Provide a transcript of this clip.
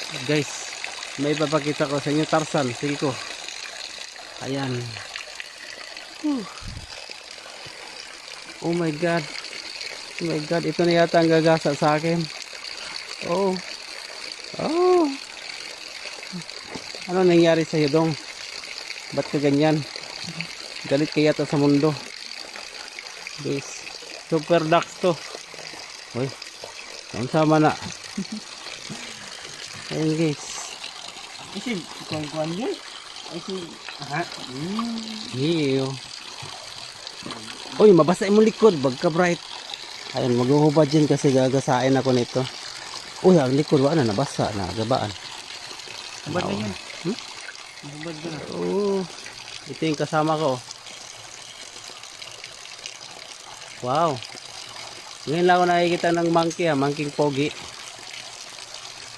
Guys, may papakita ko sa inyo, Tarzan. Sige ko. Ayan. Whew. Oh my God. Oh my God. Ito na yata ang gagasa sa akin. Oh. Oh. Ano nangyari sa iyo, Dong? Ba't ka ganyan? Galit ka yata sa mundo. Guys, super ducks to. Uy, ang sama na. Ayun guys. Kasi kuan yan. Kasi aha. Iyo. Uy, mabasa imong likod, bagka bright. Ayun, maghuhubad dyan kasi gagasain ako nito. Uy, ang likod wala na nabasa na, gabaan. Hubad na yan. Hmm? Hubad na. Oo. Ito yung kasama ko. Wow. Ngayon lang ako nakikita ng monkey, monkey pogi.